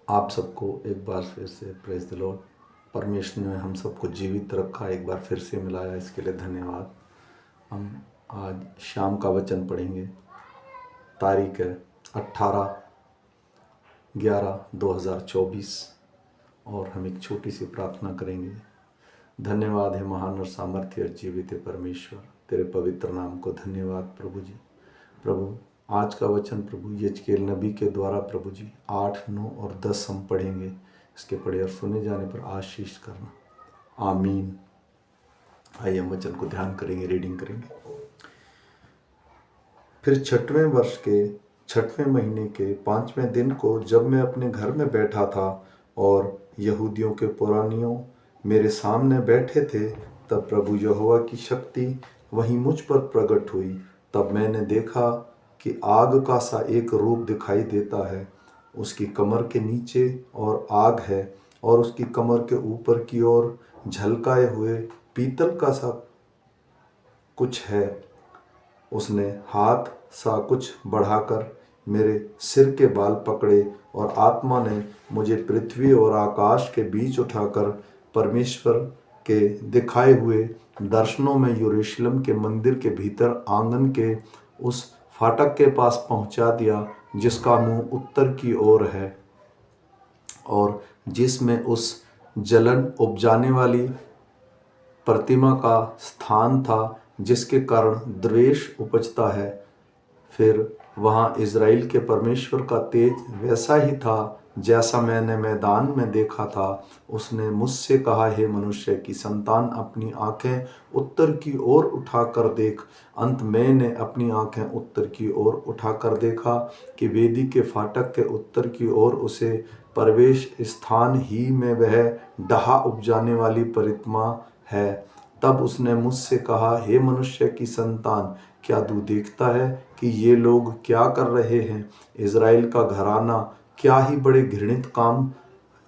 आप सबको एक बार फिर से प्रेज द लॉर्ड। परमेश्वर ने हम सबको जीवित रखा, एक बार फिर से मिलाया, इसके लिए धन्यवाद। हम आज शाम का वचन पढ़ेंगे। तारीख है 18/11/2024 और हम एक छोटी सी प्रार्थना करेंगे। धन्यवाद है महान और सामर्थ्य और जीवित है परमेश्वर, तेरे पवित्र नाम को धन्यवाद प्रभु जी। प्रभु आज का वचन प्रभु यजकेल नबी के द्वारा प्रभु जी 8, 9 और 10 हम पढ़ेंगे। इसके पढ़े और सुने जाने पर आशीष करना, आमीन। आइए हम वचन को ध्यान करेंगे, रीडिंग करेंगे। फिर 6वें वर्ष के 6वें महीने के 5वें दिन को जब मैं अपने घर में बैठा था और यहूदियों के पुरानियों मेरे सामने बैठे थे, तब प्रभु यहोवा की शक्ति वहीं मुझ पर प्रकट हुई। तब मैंने देखा कि आग का सा एक रूप दिखाई देता है। उसकी कमर के नीचे और आग है और उसकी कमर के ऊपर की ओर झलकाए हुए पीतल का सा कुछ है। उसने हाथ सा कुछ बढ़ाकर मेरे सिर के बाल पकड़े और आत्मा ने मुझे पृथ्वी और आकाश के बीच उठाकर परमेश्वर के दिखाए हुए दर्शनों में यरूशलेम के मंदिर के भीतर आंगन के उस फाटक के पास पहुंचा दिया जिसका मुंह उत्तर की ओर है और जिसमें उस जलन उपजाने वाली प्रतिमा का स्थान था जिसके कारण द्वेष उपजता है। फिर वहाँ इज़राइल के परमेश्वर का तेज वैसा ही था जैसा मैंने मैदान में देखा था। उसने मुझसे कहा, हे मनुष्य की संतान, अपनी आंखें उत्तर की ओर उठाकर देख। अंत मैंने अपनी आंखें उत्तर की ओर उठाकर देखा कि वेदी के फाटक के उत्तर की ओर उसे प्रवेश स्थान ही में वह डहा उपजाने वाली प्रतिमा है। तब उसने मुझसे कहा, हे मनुष्य की संतान, क्या तू देखता है कि ये लोग क्या कर रहे हैं? इज़राइल का घराना क्या ही बड़े घृणित काम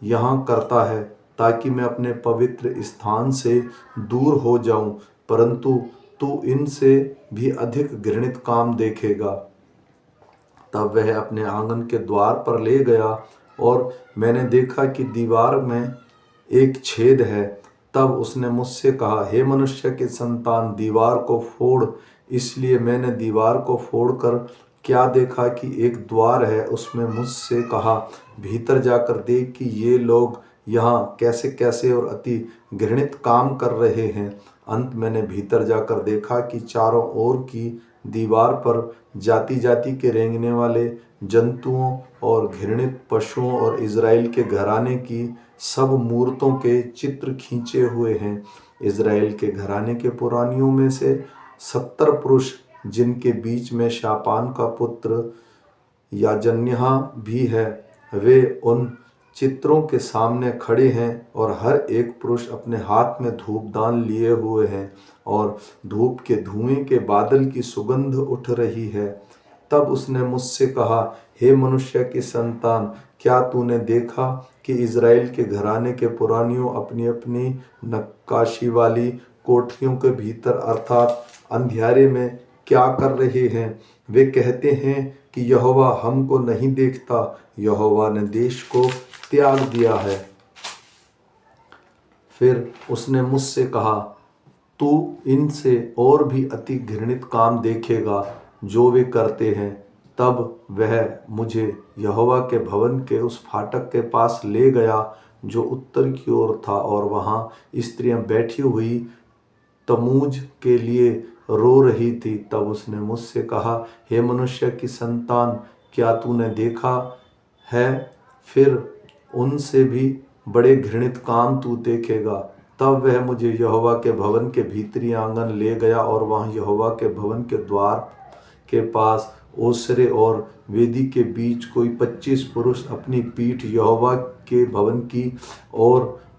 यहाँ करता है, ताकि मैं अपने पवित्र स्थान से दूर हो जाऊं, परंतु तू इनसे भी अधिक घृणित काम देखेगा। तब वह अपने आंगन के द्वार पर ले गया और मैंने देखा कि दीवार में एक छेद है। तब उसने मुझसे कहा, हे मनुष्य के संतान, दीवार को फोड़। इसलिए मैंने दीवार को फोड़कर क्या देखा कि एक द्वार है। उसमें मुझसे कहा, भीतर जाकर देख कि ये लोग यहाँ कैसे कैसे और अति घृणित काम कर रहे हैं। अंत मैंने भीतर जाकर देखा कि चारों ओर की दीवार पर जाति जाति के रेंगने वाले जंतुओं और घृणित पशुओं और इज़राइल के घराने की सब मूर्तों के चित्र खींचे हुए हैं। इज़राइल के घराने के पुरानियों में से 70 पुरुष, जिनके बीच में शापान का पुत्र याजन्याह भी है, वे उन चित्रों के सामने खड़े हैं और हर एक पुरुष अपने हाथ में धूपदान लिए हुए हैं और धूप के धुएं के बादल की सुगंध उठ रही है। तब उसने मुझसे कहा, हे मनुष्य की संतान, क्या तूने देखा कि इज़राइल के घराने के पुरानियों अपनी अपनी नक्काशी वाली कोठरियों के भीतर अर्थात अंधियारे में क्या कर रहे हैं? वे कहते हैं कि यहोवा हमको नहीं देखता, यहोवा ने देश को त्याग दिया है। फिर उसने मुझसे कहा, तू इनसे और भी अति घृणित काम देखेगा जो वे करते हैं। तब वह मुझे यहोवा के भवन के उस फाटक के पास ले गया जो उत्तर की ओर था और वहाँ स्त्रियां बैठी हुई तमूज के लिए रो रही थी। तब उसने मुझसे कहा, हे मनुष्य की संतान, क्या तूने देखा है? फिर उनसे भी बड़े घृणित काम तू देखेगा। तब वह मुझे यहोवा के भवन के भीतरी आंगन ले गया और वहाँ यहोवा के भवन के द्वार के पास ओसरे और वेदी के बीच कोई 25 पुरुष अपनी पीठ यहोवा के भवन की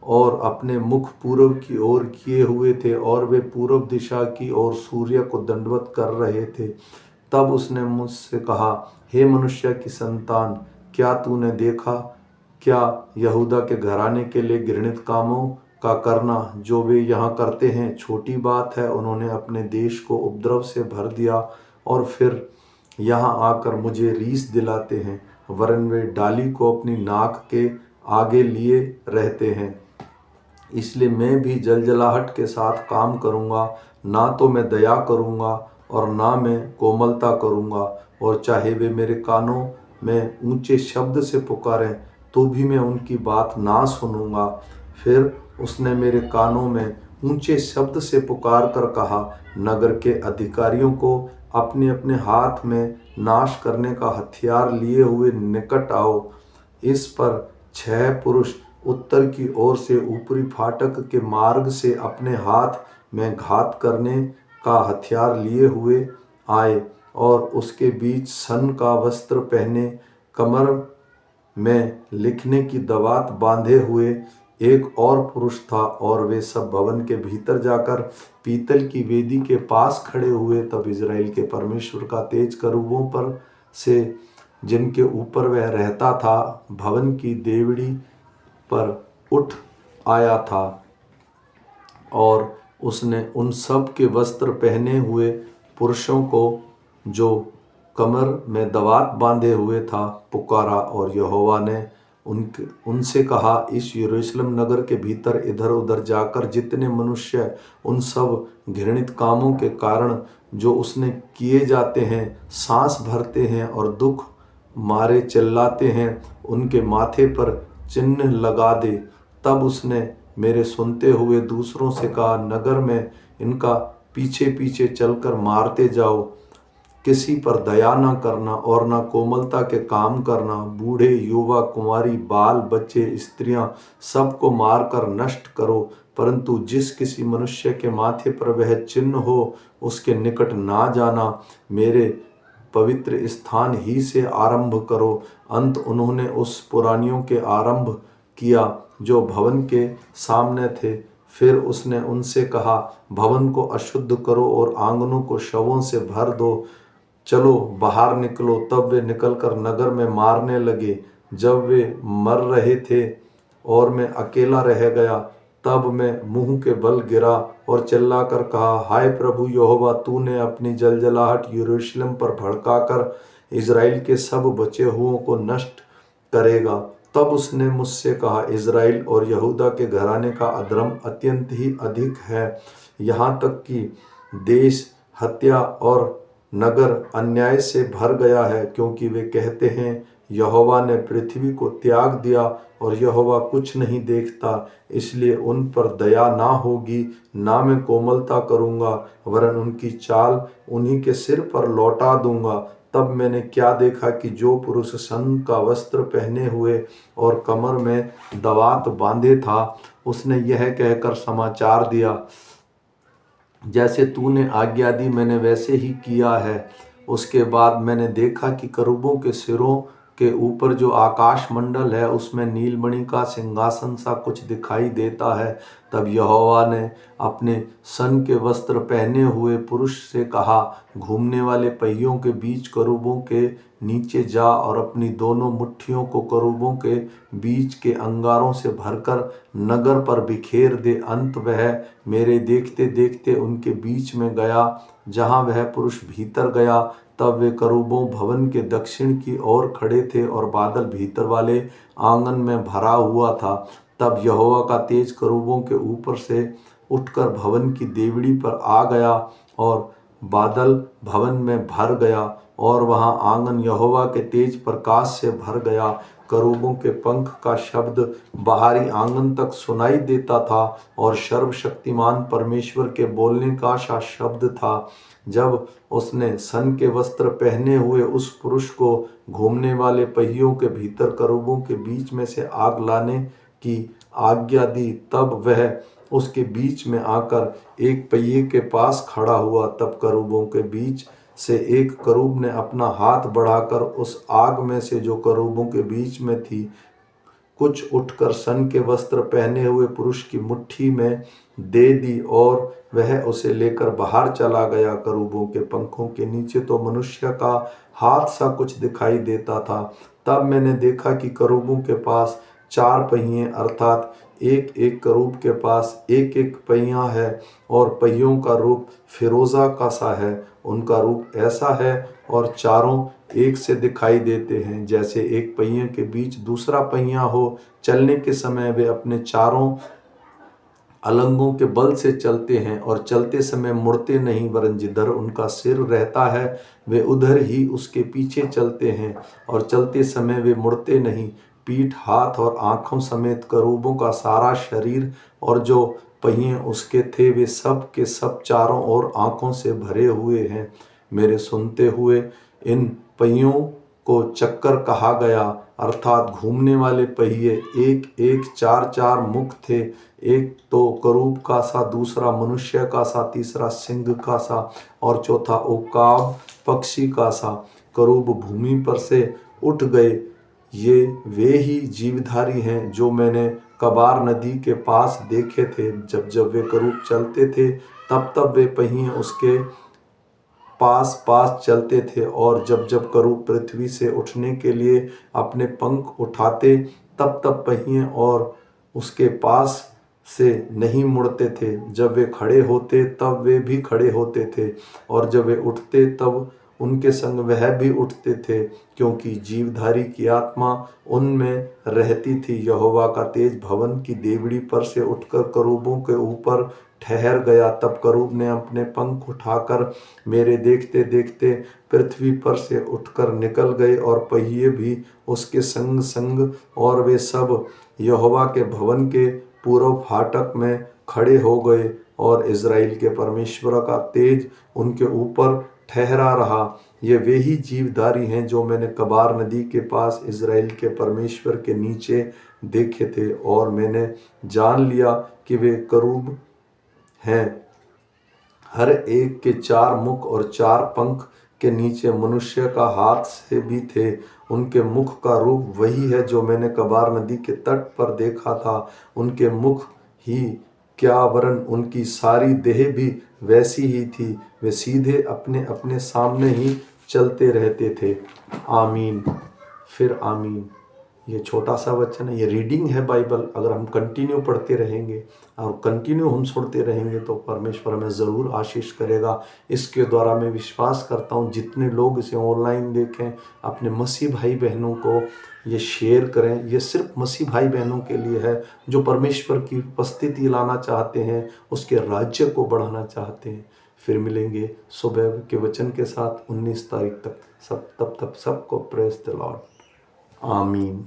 और अपने मुख पूर्व की ओर किए हुए थे और वे पूर्व दिशा की ओर सूर्य को दंडवत कर रहे थे। तब उसने मुझसे कहा, हे मनुष्य की संतान, क्या तूने देखा क्या यहूदा के घराने के लिए घृणित कामों का करना जो वे यहाँ करते हैं छोटी बात है? उन्होंने अपने देश को उपद्रव से भर दिया और फिर यहाँ आकर मुझे रीस दिलाते हैं। वरन वे डाली को अपनी नाक के आगे लिए रहते हैं। इसलिए मैं भी जलजलाहट के साथ काम करूँगा, ना तो मैं दया करूँगा और ना मैं कोमलता करूँगा। और चाहे वे मेरे कानों में ऊंचे शब्द से पुकारें तो भी मैं उनकी बात ना सुनूंगा। फिर उसने मेरे कानों में ऊंचे शब्द से पुकार कर कहा, नगर के अधिकारियों को अपने अपने हाथ में नाश करने का हथियार लिए हुए निकट आओ। इस पर 6 पुरुष उत्तर की ओर से ऊपरी फाटक के मार्ग से अपने हाथ में घात करने का हथियार लिए हुए आए और उसके बीच सन का वस्त्र पहने, कमर में लिखने की दवात बांधे हुए एक और पुरुष था। और वे सब भवन के भीतर जाकर पीतल की वेदी के पास खड़े हुए। तब इज़राइल के परमेश्वर का तेज करूबों पर से, जिनके ऊपर वह रहता था, भवन की देवड़ी पर उठ आया था और उसने उन सब के वस्त्र पहने हुए पुरुषों को, जो कमर में दवात बांधे हुए था, पुकारा। और यहोवा ने उनसे कहा, इस यरूशलेम नगर के भीतर इधर उधर जाकर जितने मनुष्य उन सब घृणित कामों के कारण जो उसने किए जाते हैं, सांस भरते हैं और दुख मारे चिल्लाते हैं, उनके माथे पर चिन्ह लगा दे। तब उसने मेरे सुनते हुए दूसरों से कहा, नगर में इनका पीछे पीछे चलकर मारते जाओ, किसी पर दया न करना और न कोमलता के काम करना। बूढ़े, युवा, कुंवारी, बाल बच्चे, स्त्रियां, सबको मारकर नष्ट करो, परंतु जिस किसी मनुष्य के माथे पर वह चिन्ह हो, उसके निकट ना जाना। मेरे पवित्र स्थान ही से आरंभ करो। अंत उन्होंने उस पुरानियों के आरंभ किया जो भवन के सामने थे। फिर उसने उनसे कहा, भवन को अशुद्ध करो और आंगनों को शवों से भर दो, चलो बाहर निकलो। तब वे निकलकर नगर में मारने लगे। जब वे मर रहे थे और मैं अकेला रह गया, तब मैं मुंह के बल गिरा और चिल्लाकर कहा, हाय प्रभु यहोवा, तूने अपनी जलजलाहट यरूशलेम पर भड़काकर इज़राइल के सब बचे हुओं को नष्ट करेगा। तब उसने मुझसे कहा, इज़राइल और यहूदा के घराने का अधर्म अत्यंत ही अधिक है, यहाँ तक कि देश हत्या और नगर अन्याय से भर गया है, क्योंकि वे कहते हैं, यहोवा ने पृथ्वी को त्याग दिया और यहोवा कुछ नहीं देखता। इसलिए उन पर दया ना होगी, ना मैं कोमलता करूँगा, वरन उनकी चाल उन्हीं के सिर पर लौटा दूंगा। तब मैंने क्या देखा कि जो पुरुष सन का वस्त्र पहने हुए और कमर में दवात बांधे था, उसने यह कहकर समाचार दिया, जैसे तूने आज्ञा दी मैंने वैसे ही किया है। उसके बाद मैंने देखा कि करूबों के सिरों के ऊपर जो आकाश मंडल है, उसमें नीलमणि का सिंहासन सा कुछ दिखाई देता है। तब यहोवा ने अपने सन के वस्त्र पहने हुए पुरुष से कहा, घूमने वाले पहियों के बीच करूबों के नीचे जा और अपनी दोनों मुट्ठियों को करूबों के बीच के अंगारों से भरकर नगर पर बिखेर दे। अंत वह मेरे देखते देखते उनके बीच में गया। जहाँ वह पुरुष भीतर गया, तब वे करूबों भवन के दक्षिण की ओर खड़े थे और बादल भीतर वाले आंगन में भरा हुआ था। तब यहोवा का तेज करूबों के ऊपर से उठकर भवन की देवड़ी पर आ गया और बादल भवन में भर गया और वहां आंगन यहोवा के तेज प्रकाश से भर गया। करूबों के पंख का शब्द बाहरी आंगन तक सुनाई देता था और सर्वशक्तिमान परमेश्वर के बोलने का सा शब्द था। जब उसने सन के वस्त्र पहने हुए उस पुरुष को घूमने वाले पहियों के भीतर करूबों के बीच में से आग लाने की आज्ञा दी, तब वह उसके बीच में आकर एक पहिए के पास खड़ा हुआ। तब करूबों के बीच से एक करूब ने अपना हाथ बढ़ाकर उस आग में से जो करूबों के बीच में थी कुछ उठकर सन के वस्त्र पहने हुए पुरुष की मुट्ठी में दे दी और वह उसे लेकर बाहर चला गया। करूबों के पंखों के नीचे तो मनुष्य का हाथ सा कुछ दिखाई देता था। तब मैंने देखा कि करूबों के पास 4 पहिए, अर्थात एक एक करूब के पास एक एक पहिया है और पहियों का रूप फिरोजा का सा है। उनका रूप ऐसा है और चारों एक से दिखाई देते हैं, जैसे एक पहिए के बीच दूसरा पहिया हो। चलने के समय वे अपने चारों अलंगों के बल से चलते हैं और चलते समय मुड़ते नहीं, वरन जिधर उनका सिर रहता है वे उधर ही उसके पीछे चलते हैं, और चलते समय वे मुड़ते नहीं। पीठ, हाथ और आँखों समेत करूबों का सारा शरीर और जो पहिए उसके थे वे सब के सब चारों ओर आँखों से भरे हुए हैं। मेरे सुनते हुए इन पहियों को चक्कर कहा गया, अर्थात घूमने वाले पहिए। एक एक चार चार मुख थे, एक तो करूब का सा, दूसरा मनुष्य का सा, तीसरा सिंह का सा और चौथा उकाब पक्षी का सा। करूब भूमि पर से उठ गए। ये वे ही जीवधारी हैं जो मैंने कबार नदी के पास देखे थे। जब जब वे करूब चलते थे तब तब वे पहिए उसके पास पास चलते थे, और जब जब करूब पृथ्वी से उठने के लिए अपने पंख उठाते तब तब पहिए और उसके पास से नहीं मुड़ते थे। जब वे खड़े होते तब वे भी खड़े होते थे, और जब वे उठते तब उनके संग वह भी उठते थे, क्योंकि जीवधारी की आत्मा उनमें रहती थी। यहोवा का तेज भवन की देवड़ी पर से उठकर करूबों के ऊपर ठहर गया। तब करूब ने अपने पंख उठाकर मेरे देखते देखते पृथ्वी पर से उठकर निकल गए, और पहिए भी उसके संग संग, और वे सब यहोवा के भवन के पूर्व फाटक में खड़े हो गए, और इज़राइल के परमेश्वर का तेज उनके ऊपर ठहरा रहा। ये वे ही जीवधारी हैं जो मैंने कबार नदी के पास इज़राइल के परमेश्वर के नीचे देखे थे, और मैंने जान लिया कि वे करूब हैं। हर एक के चार मुख और चार पंख के नीचे मनुष्य का हाथ से भी थे। उनके मुख का रूप वही है जो मैंने कबार नदी के तट पर देखा था। उनके मुख ही क्या, वरन उनकी सारी देह भी वैसी ही थी। वे सीधे अपने अपने सामने ही चलते रहते थे। आमीन, फिर आमीन। ये छोटा सा वचन है, ये रीडिंग है बाइबल। अगर हम कंटिन्यू पढ़ते रहेंगे और कंटिन्यू हम सुनते रहेंगे तो परमेश्वर हमें ज़रूर आशीष करेगा। इसके द्वारा मैं विश्वास करता हूँ जितने लोग इसे ऑनलाइन देखें, अपने मसीह भाई बहनों को ये शेयर करें। ये सिर्फ मसीह भाई बहनों के लिए है जो परमेश्वर की उपस्थिति लाना चाहते हैं, उसके राज्य को बढ़ाना चाहते हैं। फिर मिलेंगे सुबह के वचन के साथ 19 तारीख तक। तब तक सबको प्रेज द लॉर्ड। आमीन।